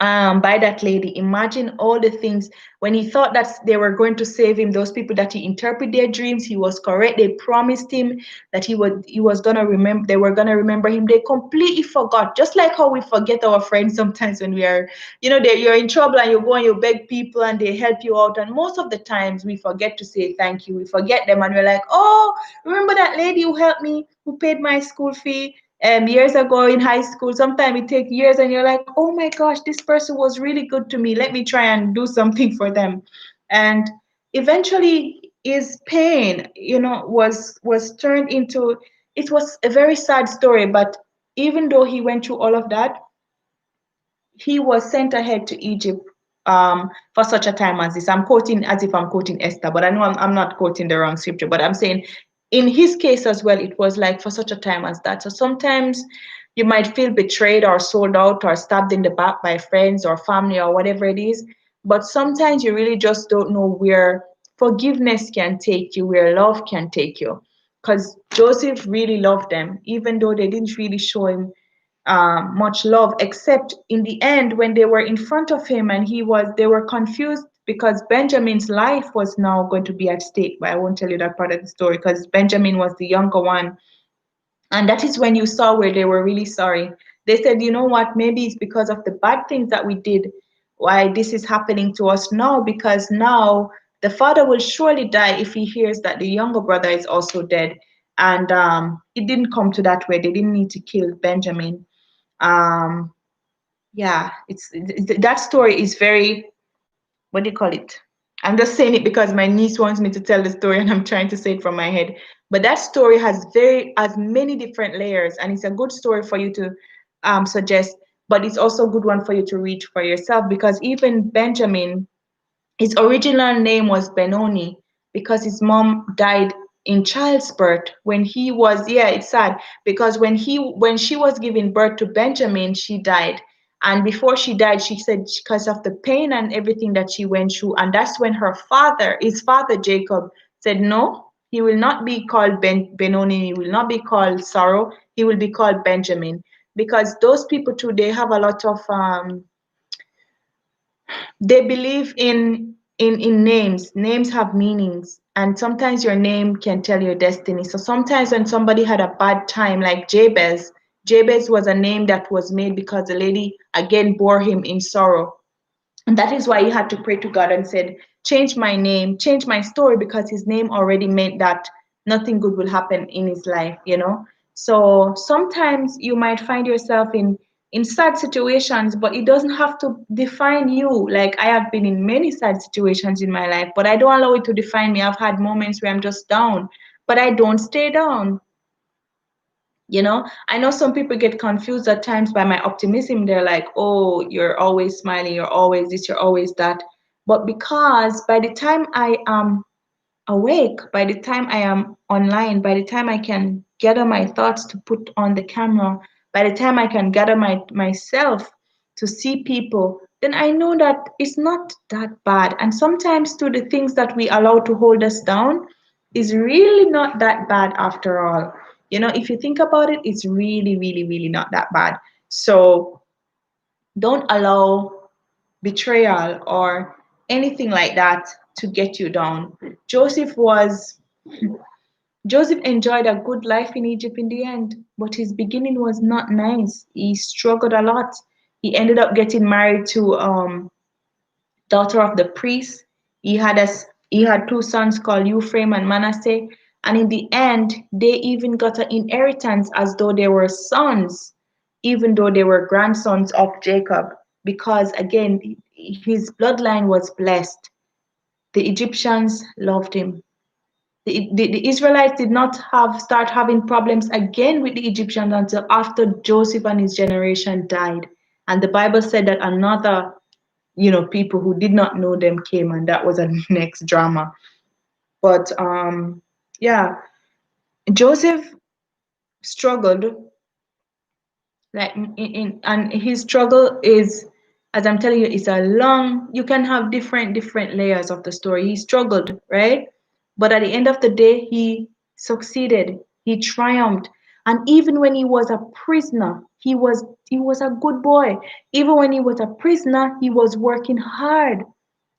by that lady. Imagine all the things when he thought that they were going to save him. Those people that he interpreted their dreams, he was correct. They promised him that he was gonna remember. They were gonna remember him. They completely forgot. Just like how we forget our friends sometimes when we are, you're in trouble and you go and you beg people and they help you out. And most of the times we forget to say thank you. We forget them and we're like, oh, remember that lady who helped me, who paid my school fee years ago in high school. Sometimes it takes years and you're like, oh my gosh, this person was really good to me. Let me try and do something for them. And eventually his pain, was turned into, it was a very sad story. But even though he went through all of that, he was sent ahead to Egypt for such a time as this. I'm quoting as if I'm quoting Esther, but I know I'm not quoting the wrong scripture, but I'm saying in his case as well, it was like for such a time as that. So sometimes You might feel betrayed or sold out or stabbed in the back by friends or family or whatever it is. But sometimes you really just don't know where forgiveness can take you, where love can take you. Because Joseph really loved them, even though they didn't really show him much love, except in the end when they were in front of him and they were confused because Benjamin's life was now going to be at stake. But I won't tell you that part of the story because Benjamin was the younger one, and that is when you saw where they were really sorry. They said, you know what, maybe it's because of the bad things that we did why this is happening to us now, because now the father will surely die if he hears that the younger brother is also dead. And it didn't come to that way. They didn't need to kill Benjamin. Um, yeah, that story is very, what do you call it? I'm just saying it because my niece wants me to tell the story and I'm trying to say it from my head. But that story has many different layers, and it's a good story for you to suggest, but it's also a good one for you to read for yourself, because even Benjamin, his original name was Benoni because his mom died in childbirth when he was, yeah, it's sad because when she was giving birth to Benjamin, she died. And before she died, she said because of the pain and everything that she went through, and that's when his father Jacob said, no, he will not be called Benoni, he will not be called Sorrow, he will be called Benjamin, because those people too, they have a lot of they believe in names have meanings, and sometimes your name can tell your destiny. So sometimes when somebody had a bad time, like Jabez was a name that was made because the lady again bore him in sorrow, and that is why he had to pray to God and said, change my name, change my story, because his name already meant that nothing good will happen in his life. So sometimes you might find yourself in sad situations, but it doesn't have to define you. Like, I have been in many sad situations in my life, but I don't allow it to define me. I've had moments where I'm just down, but I don't stay down. I know some people get confused at times by my optimism. They're like, oh, you're always smiling, you're always this, you're always that. But because by the time I am awake, by the time I am online, by the time I can gather my thoughts to put on the camera, by the time I can gather myself to see people, then I know that it's not that bad. And sometimes too, the things that we allow to hold us down is really not that bad after all. If you think about it, it's really, really, really not that bad. So don't allow betrayal or anything like that to get you down. Joseph enjoyed a good life in Egypt in the end, but his beginning was not nice. He struggled a lot. He ended up getting married to daughter of the priest. He had two sons called Ephraim and Manasseh, and in the end, they even got an inheritance as though they were sons, even though they were grandsons of Jacob, because again, his bloodline was blessed. The Egyptians loved him. The Israelites did not start having problems again with the Egyptians until after Joseph and his generation died. And the Bible said that another people who did not know them came, and that was a next drama. But yeah, Joseph struggled, like and his struggle is, as I'm telling you, it's a long, you can have different layers of the story. He struggled, right? But at the end of the day, he succeeded, he triumphed. And even when he was a prisoner, he was a good boy. Even when he was a prisoner, he was working hard.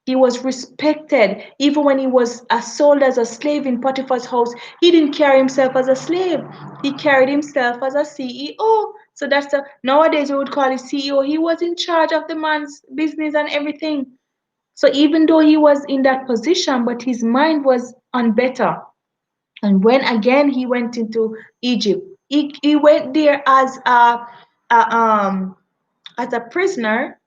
He was respected. Even when he was sold as a slave in Potiphar's house, he didn't carry himself as a slave. He carried himself as a CEO. So that's nowadays we would call it CEO. He was in charge of the man's business and everything. So even though he was in that position, but his mind was on better. And when again he went into Egypt, he went there a as a prisoner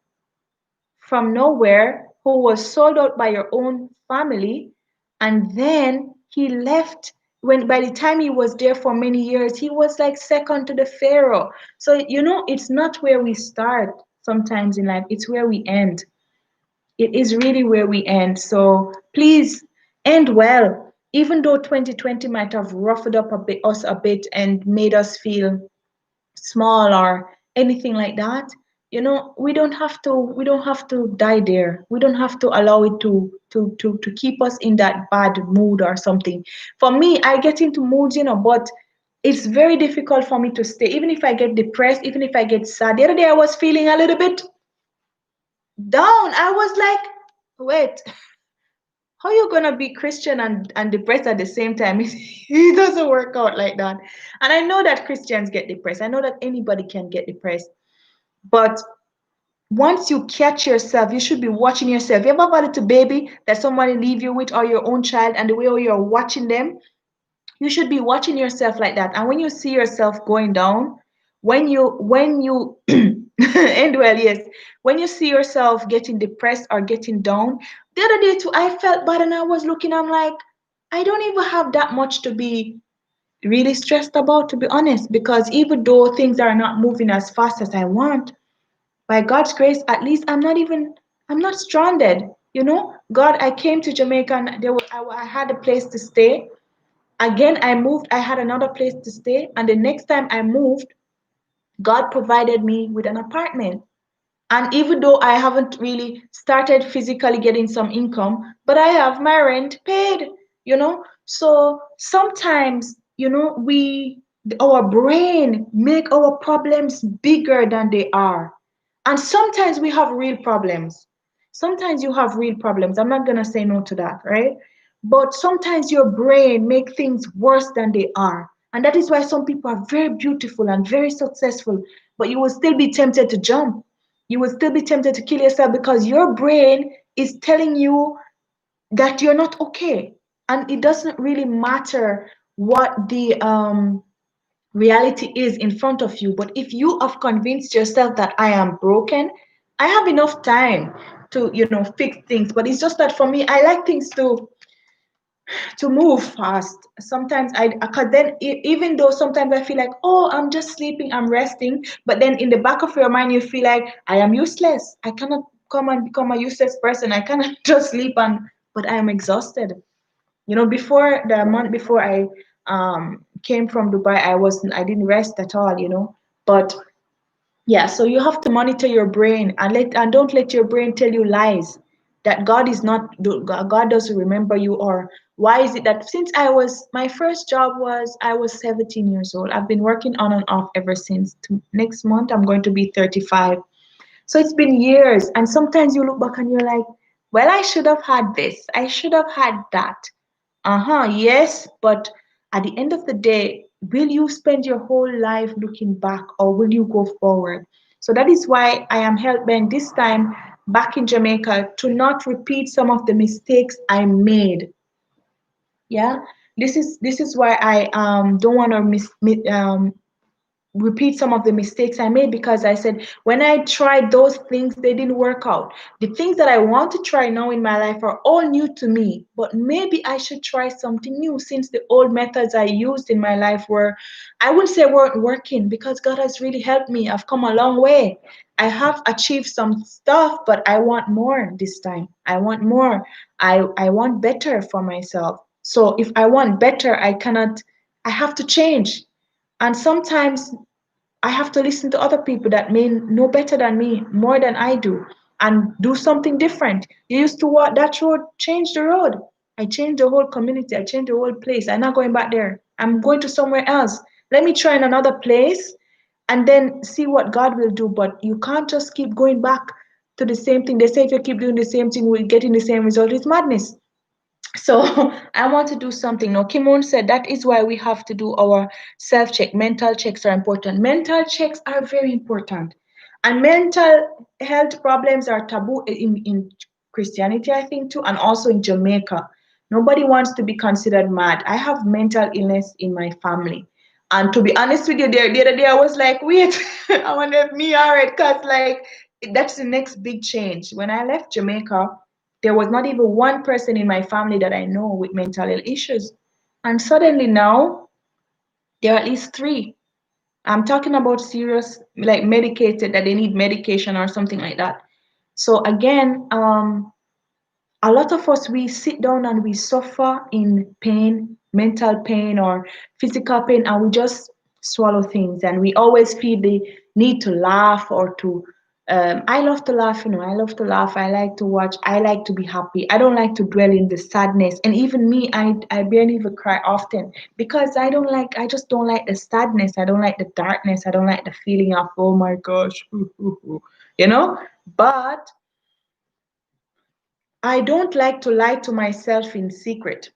from nowhere, who was sold out by your own family, and then he left. When by the time he was there for many years, he was like second to the Pharaoh. So it's not where we start sometimes in life, it's where we end. It is really where we end. So please end well. Even though 2020 might have roughed up us a bit and made us feel small or anything like that, we don't have to die there. We don't have to allow it to keep us in that bad mood or something. For me, I get into moods, but it's very difficult for me to stay. Even if I get depressed, even if I get sad. The other day I was feeling a little bit down. I was like, wait, how you gonna be Christian and depressed at the same time? It doesn't work out like that. And I know that Christians get depressed. I know that anybody can get depressed. But once you catch yourself, you should be watching yourself. You ever have a little baby that somebody leave you with, or your own child, and the way you're watching them, you should be watching yourself like that. And when you see yourself going down, when you and well, yes, when you see yourself getting depressed or getting down, the other day too, I felt bad and I was looking, I'm like, I don't even have that much to be really stressed about, to be honest, because even though things are not moving as fast as I want, by God's grace, at least I'm not stranded. God, I came to Jamaica and I had a place to stay. Again, I moved, I had another place to stay. And the next time I moved, God provided me with an apartment. And even though I haven't really started physically getting some income, but I have my rent paid. So sometimes, our brain make our problems bigger than they are. And sometimes we have real problems. Sometimes you have real problems. I'm not gonna say no to that, right? But sometimes your brain make things worse than they are. And that is why some people are very beautiful and very successful, but you will still be tempted to jump. You will still be tempted to kill yourself because your brain is telling you that you're not okay. And it doesn't really matter what the reality is in front of you. But if you have convinced yourself that I am broken, I have enough time to, fix things. But it's just that for me, I like things to move fast. Sometimes cause then even though sometimes I feel like, oh, I'm just sleeping, I'm resting, but then in the back of your mind you feel like I am useless. I cannot come and become a useless person. I cannot just sleep but I am exhausted. Before the month before I came from Dubai, I didn't rest at all. But yeah, so you have to monitor your brain and don't let your brain tell you lies that God is not God doesn't remember you, or why is it that since my first job was I was 17 years old. I've been working on and off ever since. Next month I'm going to be 35. So it's been years, and sometimes you look back and you're like, well, I should have had this. I should have had that. Yes, but at the end of the day, will you spend your whole life looking back or will you go forward? So that is why I am hell bent this time back in Jamaica to not repeat some of the mistakes I made. Yeah, this is why I don't want to repeat some of the mistakes I made, because I said when I tried those things, they didn't work out. The things that I want to try now in my life are all new to me, but maybe I should try something new since the old methods I used in my life I wouldn't say weren't working, because God has really helped me. I've come a long way. I have achieved some stuff, but I want more this time. I want more. I want better for myself. So if I want better, I have to change. And sometimes I have to listen to other people that may know better than me, more than I do, and do something different. You used to walk that road, change the road. I changed the whole community, I changed the whole place. I'm not going back there. I'm going to somewhere else. Let me try in another place and then see what God will do. But you can't just keep going back to the same thing. They say if you keep doing the same thing, we're getting the same result. It's madness. So I want to do something. Now, Kimon said that is why we have to do our self check. Mental checks are important. Mental checks are very important. And mental health problems are taboo in Christianity, I think, too, and also in Jamaica. Nobody wants to be considered mad. I have mental illness in my family. And to be honest with you, the other day I was like, wait, I wonder if me all right, because like that's the next big change. When I left Jamaica, there was not even one person in my family that I know with mental health issues. And suddenly now, there are at least three. I'm talking about serious, like medicated, that they need medication or something like that. So again, a lot of us, we sit down and we suffer in pain, mental pain or physical pain, and we just swallow things, and we always feel the need to laugh or to. I love to laugh, I love to laugh. I like to watch. I like to be happy. I don't like to dwell in the sadness. And even me, I barely even cry often because I don't like. I just don't like the sadness. I don't like the darkness. I don't like the feeling of oh my gosh, you know. But I don't like to lie to myself in secret.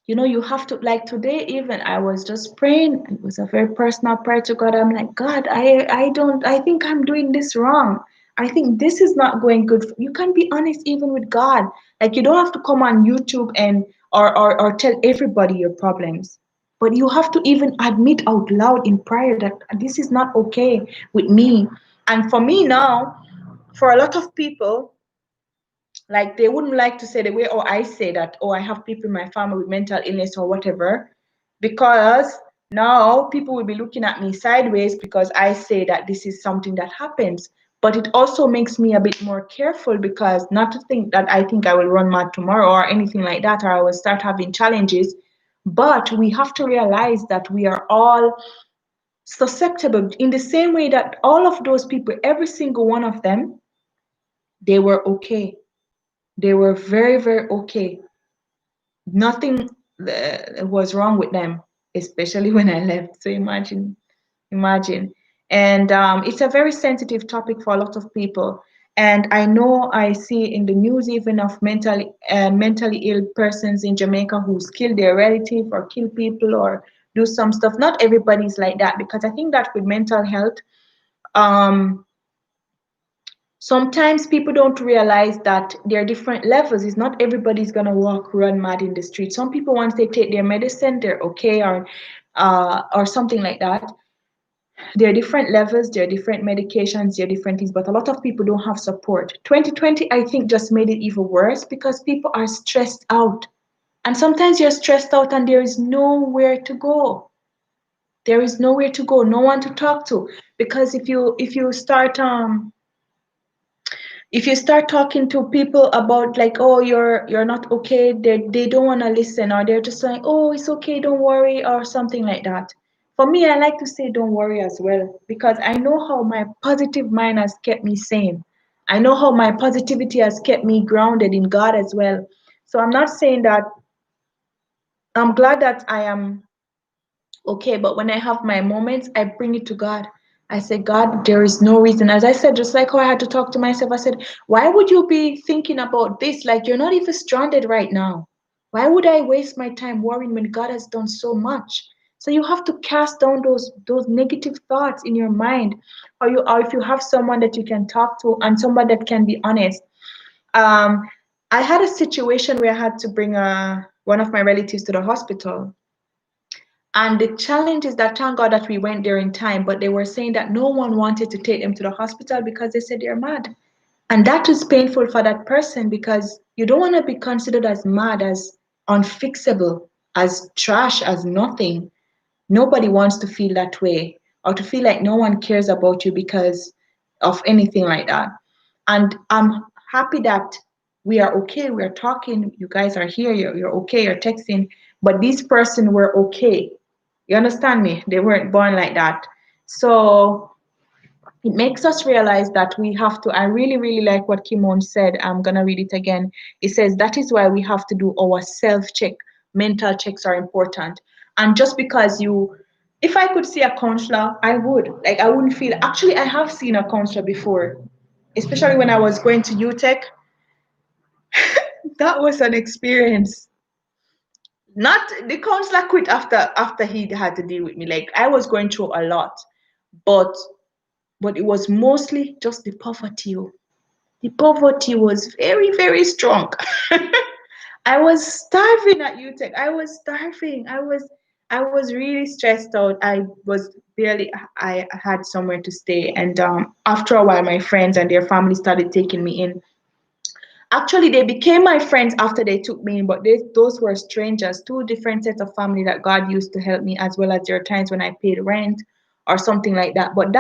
You have to, like today even I was just praying. It was a very personal prayer to God. I'm like, God, I think I'm doing this wrong. I think this is not going good. You can be honest even with God. Like you don't have to come on YouTube and or tell everybody your problems. But you have to even admit out loud in prayer that this is not okay with me. And for me now, for a lot of people, like they wouldn't like to say the way or I say that, oh, I have people in my family with mental illness or whatever, because now people will be looking at me sideways because I say that this is something that happens. But it also makes me a bit more careful, because not to think that I think I will run mad tomorrow or anything like that, or I will start having challenges. But we have to realize that we are all susceptible in the same way that all of those people, every single one of them, they were okay. They were very, very okay. Nothing was wrong with them, especially when I left. So imagine. And it's a very sensitive topic for a lot of people. And I know I see in the news even of mentally ill persons in Jamaica who's kill their relative or kill people or do some stuff. Not everybody's like that, because I think that with mental health, um, sometimes people don't realize that there are different levels. It's not everybody's gonna walk run mad in the street. Some people, once they take their medicine, they're okay, or something like that. There are different levels, there are different medications, there are different things, but a lot of people don't have support. 2020, I think, just made it even worse because people are stressed out. And sometimes you're stressed out and there is nowhere to go. There is nowhere to go, no one to talk to. Because if you start talking to people about like, oh, you're not okay, they don't want to listen, or they're just like, oh, it's okay, don't worry, or something like that. For me, I like to say don't worry as well, because I know how my positive mind has kept me sane. I know how my positivity has kept me grounded in God as well. So I'm not saying that. I'm glad that I am okay, but when I have my moments, I bring it to God. I say, God, there is no reason. As I said, just like how I had to talk to myself, I said, why would you be thinking about this? Like, you're not even stranded right now. Why would I waste my time worrying when God has done so much? So you have to cast down those negative thoughts in your mind, or if you have someone that you can talk to and someone that can be honest. Um, I had a situation where I had to bring one of my relatives to the hospital, and the challenge is that thank God that we went there in time, but they were saying that no one wanted to take them to the hospital because they said they're mad. And that is painful for that person, because you don't want to be considered as mad, as unfixable, as trash, as nothing. Nobody wants to feel that way, or to feel like no one cares about you because of anything like that. And I'm happy that we are okay. We are talking. You guys are here. You're okay. You're texting. But these person were okay. You understand me? They weren't born like that. So it makes us realize that we have to. I really, really like what Kimon said. I'm going to read it again. It says, that is why we have to do our self check. Mental checks are important. And just because if I could see a counselor, I would. Like, I wouldn't feel. Actually, I have seen a counselor before, especially when I was going to UTech. That was an experience. Not the counselor quit after he had to deal with me. Like, I was going through a lot, but it was mostly just the poverty. Oh. The poverty was very, very strong. I was starving at UTech. I was starving. I was really stressed out. I had somewhere to stay. And after a while, my friends and their family started taking me in. Actually, they became my friends after they took me in, but those were strangers, two different sets of family that God used to help me, as well as there are times when I paid rent or something like that. But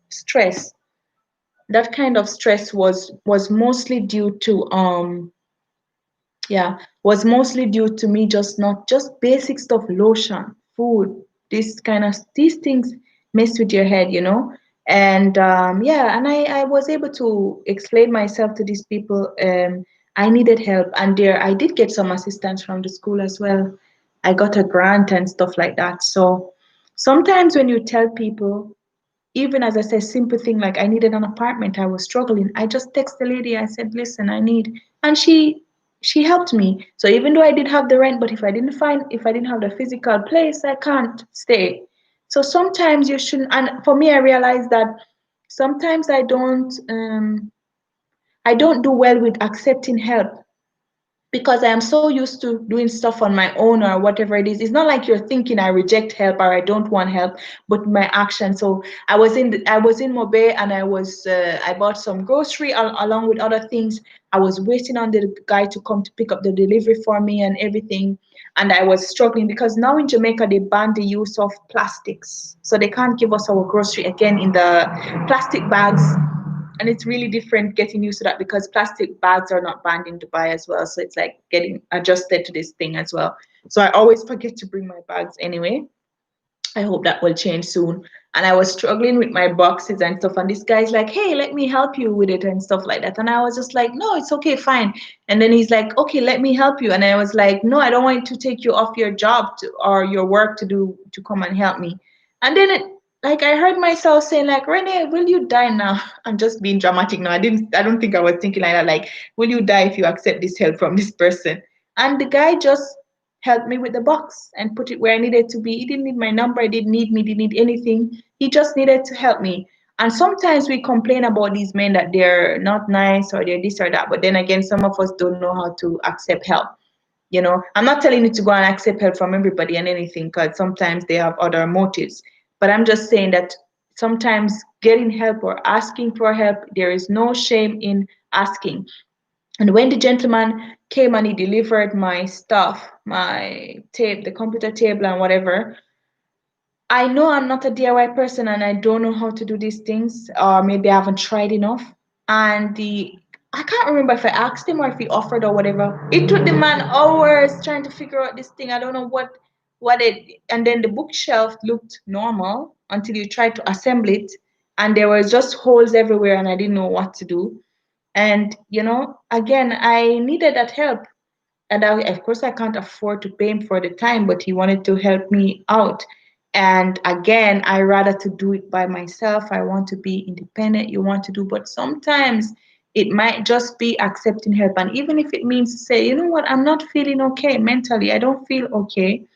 stress, that kind of stress was mostly due to yeah, was mostly due to me just not just basic stuff, lotion, food. these things mess with your head, you know. And yeah, and I was able to explain myself to these people. I needed help, and there I did get some assistance from the school as well. I got a grant and stuff like that. So sometimes when you tell people, even as I said, simple thing like I needed an apartment, I was struggling. I just text the lady. I said, "Listen, I need," and she helped me. So even though I did have the rent, but if I didn't have the physical place, I can't stay. So sometimes you shouldn't. And for me, I realized that sometimes I don't do well with accepting help because I am so used to doing stuff on my own or whatever it is. It's not like you're thinking I reject help or I don't want help, but my action. So I was in Mobe, and I bought some grocery along with other things. I was waiting on the guy to come to pick up the delivery for me and everything. And I was struggling because now in Jamaica they banned the use of plastics. So they can't give us our grocery again in the plastic bags, and it's really different getting used to that because plastic bags are not banned in Dubai as well. So it's like getting adjusted to this thing as well. So I always forget to bring my bags anyway. I hope that will change soon. And I was struggling with my boxes and stuff. And this guy's like, "Hey, let me help you with it," and stuff like that. And I was just like, "No, it's okay, fine." And then he's like, "Okay, let me help you." And I was like, "No, I don't want to take you off your job or your work to come and help me." And then like I heard myself saying like, "Renee, will you die now?" I'm just being dramatic now. I don't think I was thinking like that. Like, will you die if you accept this help from this person? And the guy just helped me with the box and put it where I needed to be. He didn't need my number, he didn't need me, didn't need anything. He just needed to help me. And sometimes we complain about these men that they're not nice or they're this or that, but then again, some of us don't know how to accept help. You know, I'm not telling you to go and accept help from everybody and anything because sometimes they have other motives. But I'm just saying that sometimes getting help or asking for help, there is no shame in asking. And when the gentleman came and he delivered my stuff, my tape, the computer table and whatever, I know I'm not a DIY person and I don't know how to do these things, or maybe I haven't tried enough. And the I can't remember if I asked him or if he offered or whatever. It took the man hours trying to figure out this thing. I don't know what it, and then the bookshelf looked normal until you tried to assemble it, and there was just holes everywhere and I didn't know what to do. And you know, again, I needed that help. And of course, I can't afford to pay him for the time, but he wanted to help me out. And again, I rather to do it by myself. I want to be independent. You want to do, but sometimes it might just be accepting help. And even if it means to say, you know what, I'm not feeling okay mentally, I don't feel okay,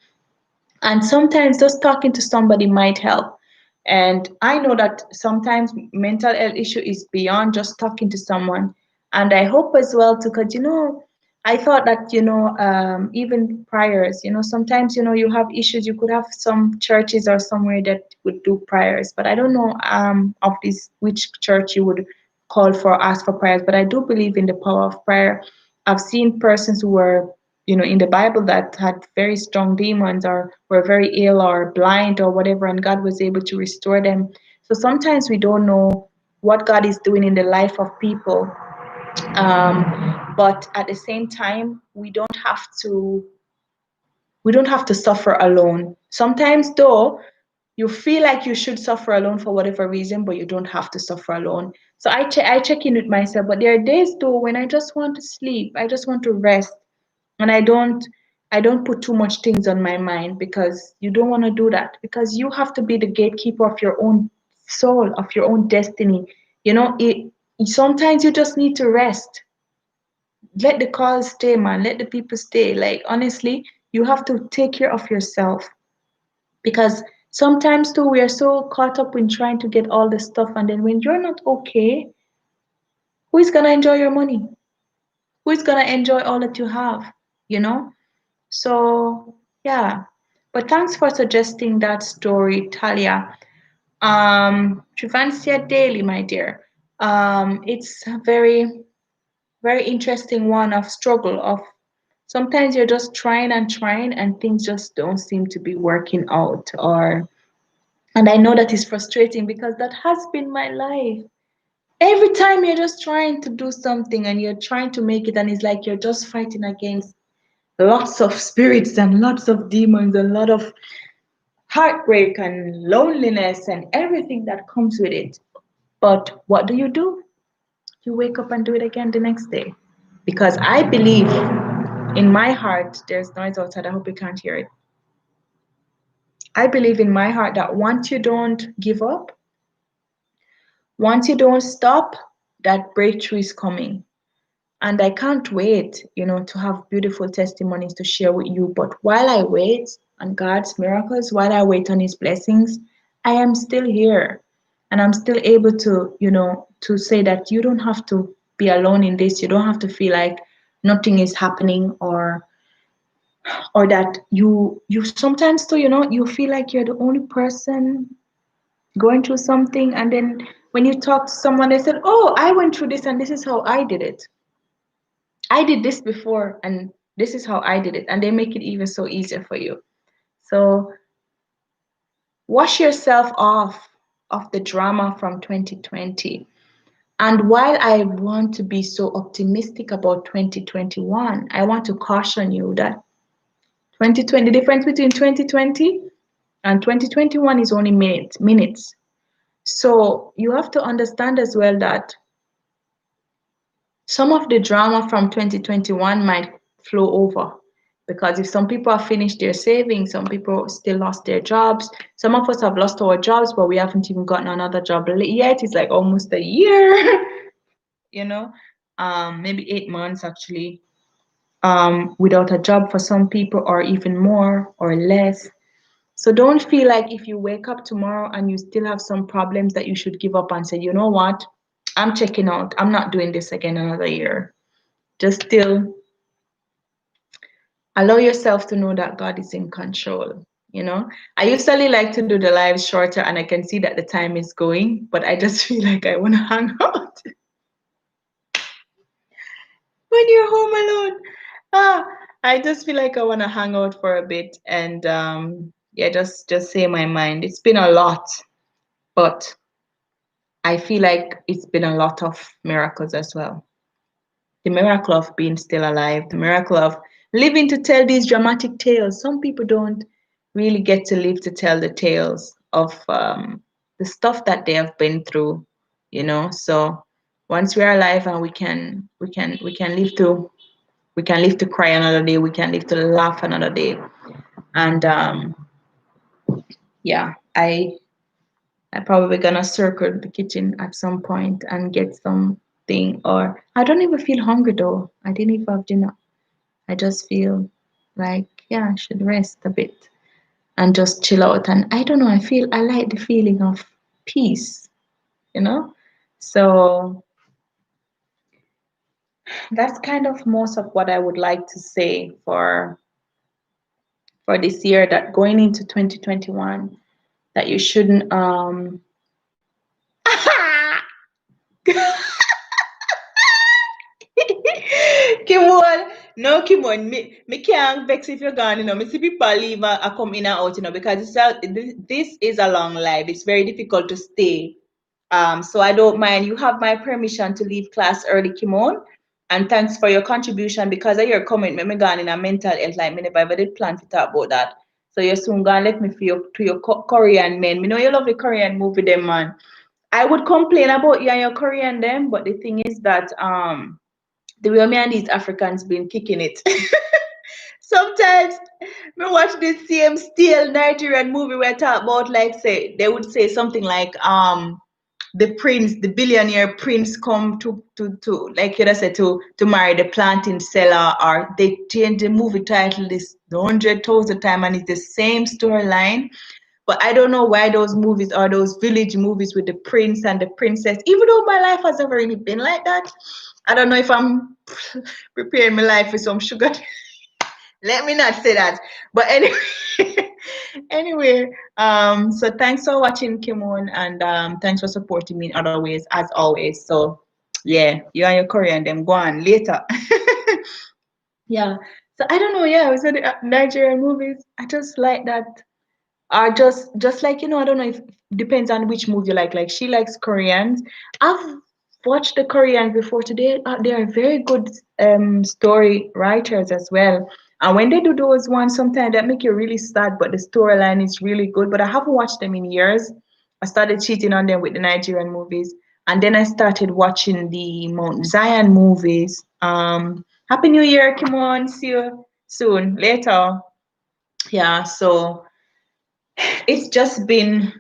and sometimes just talking to somebody might help. And I know that sometimes mental health issue is beyond just talking to someone. And I hope as well to, because you know, I thought that, you know, even prayers, you know, sometimes, you know, you have issues, you could have some churches or somewhere that would do prayers, but I don't know of this which church you would call for, ask for prayers. But I do believe in the power of prayer. I've seen persons who were, you know, in the Bible that had very strong demons or were very ill or blind or whatever, and God was able to restore them. So sometimes we don't know what God is doing in the life of people, but at the same time, we don't have to suffer alone. Sometimes, though, you feel like you should suffer alone for whatever reason, but you don't have to suffer alone. So I check in with myself, but there are days though when I just want to sleep, I just want to rest, and I don't put too much things on my mind because you don't want to do that because you have to be the gatekeeper of your own soul, of your own destiny. You know, sometimes you just need to rest. Let the calls stay, man. Let the people stay. Like honestly, you have to take care of yourself because sometimes too we are so caught up in trying to get all the stuff, and then when you're not okay, who is gonna enjoy your money? Who is gonna enjoy all that you have? You know? So yeah. But thanks for suggesting that story, Talia. Trivancia Daily, my dear. It's a very, very interesting one of struggle of sometimes you're just trying and trying and things just don't seem to be working out, or and I know that is frustrating because that has been my life. Every time you're just trying to do something and you're trying to make it, and it's like you're just fighting against lots of spirits and lots of demons and a lot of heartbreak and loneliness and everything that comes with it. But what do? You wake up and do it again the next day. Because I believe in my heart, there's noise outside. I hope you can't hear it. I believe in my heart that once you don't give up, once you don't stop, that breakthrough is coming. And I can't wait, to have beautiful testimonies to share with you. But while I wait on God's miracles, while I wait on His blessings, I am still here. And I'm still able to, to say that you don't have to be alone in this. You don't have to feel like nothing is happening, or that you sometimes too, you feel like you're the only person going through something. And then when you talk to someone, they said, "Oh, I went through this and this is how I did it. I did this before and this is how I did it." And they make it even so easier for you. So wash yourself off of the drama from 2020. And while I want to be so optimistic about 2021, I want to caution you that 2020, the difference between 2020 and 2021 is only minutes. So you have to understand as well that some of the drama from 2021 might flow over, because if some people have finished their savings, some people still lost their jobs. Some of us have lost our jobs, but we haven't even gotten another job yet. It's like almost a year, you know, maybe 8 months actually, without a job for some people, or even more or less. So don't feel like if you wake up tomorrow and you still have some problems that you should give up and say, you know what, I'm checking out. I'm not doing this again another year. Just still allow yourself to know that God is in control. I usually like to do the lives shorter and I can see that the time is going, but I just feel like I want to hang out when you're home alone. Ah, I just feel like I want to hang out for a bit and yeah, just say my mind. It's been a lot, but I feel like it's been a lot of miracles as well. The miracle of being still alive, the miracle of living to tell these dramatic tales. Some people don't really get to live to tell the tales of the stuff that they have been through, So once we are alive and we can live to cry another day, we can live to laugh another day, and yeah, I probably gonna circle the kitchen at some point and get something. Or I don't even feel hungry though. I didn't even have dinner. I just feel like, yeah, I should rest a bit and just chill out. And I don't know, I like the feeling of peace, you know? So that's kind of most of what I would like to say for this year, that going into 2021, that you shouldn't Kimon, no Kimon, me can't vex if you're gone, Me see people leave and come in and out, because this is a long life. It's very difficult to stay. So I don't mind. You have my permission to leave class early, Kimon. And thanks for your contribution, because of your comment, me gone in a mental health, like me never did plan to talk about that. So you're soon gonna let me feel to your Korean men. Me know you love the Korean movie them, man. I would complain about you and your Korean them, but the thing is that the way me and these Africans been kicking it. Sometimes me watch this same still Nigerian movie where talk about, like, say they would say something like the prince, the billionaire prince, come to like you say to marry the planting seller, or they change the movie title this 100,000 times and it's the same storyline. But I don't know why those movies are those village movies with the prince and the princess, even though my life has never really been like that. I don't know if I'm preparing my life with some sugar. Let me not say that. But anyway, anyway, so thanks for watching, Kimon, and thanks for supporting me in other ways as always. So yeah, you and your Korean them go on later. Yeah. So I don't know, yeah, I was at the Nigerian movies. I just like that, are just like, I don't know, if depends on which movie you like she likes Koreans. I've watched the Koreans before today. They are very good story writers as well. And when they do those ones, sometimes that make you really sad, but the storyline is really good. But I haven't watched them in years. I started cheating on them with the Nigerian movies, and then I started watching the Mount Zion movies. Happy New Year, Kimon. See you soon. Later. Yeah. So it's just been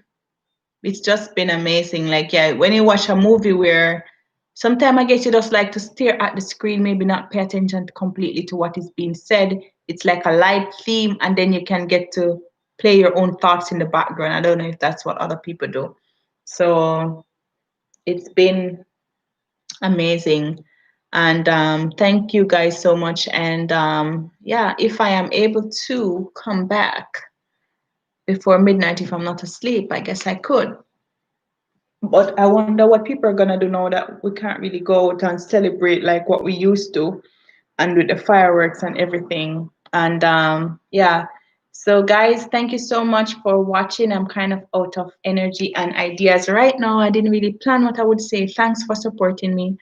it's just been amazing. Like, yeah, when you watch a movie where sometimes I guess you just like to stare at the screen, maybe not pay attention completely to what is being said. It's like a light theme, and then you can get to play your own thoughts in the background. I don't know if that's what other people do. So it's been amazing. And thank you guys so much. And yeah, if I am able to come back before midnight, if I'm not asleep, I guess I could. But I wonder what people are gonna do now that we can't really go out and celebrate like what we used to, and with the fireworks and everything. And yeah, so guys, thank you so much for watching. I'm kind of out of energy and ideas right now. I didn't really plan what I would say. Thanks for supporting me,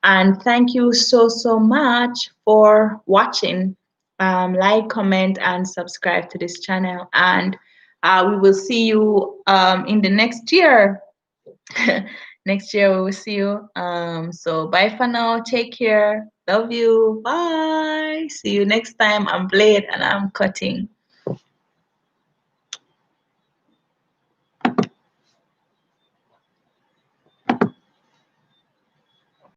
and thank you so much for watching. Like, comment, and subscribe to this channel, and we will see you in the next year. Next year we will see you. So bye for now. Take care. Love you. Bye. See you next time. I'm Blade and I'm cutting.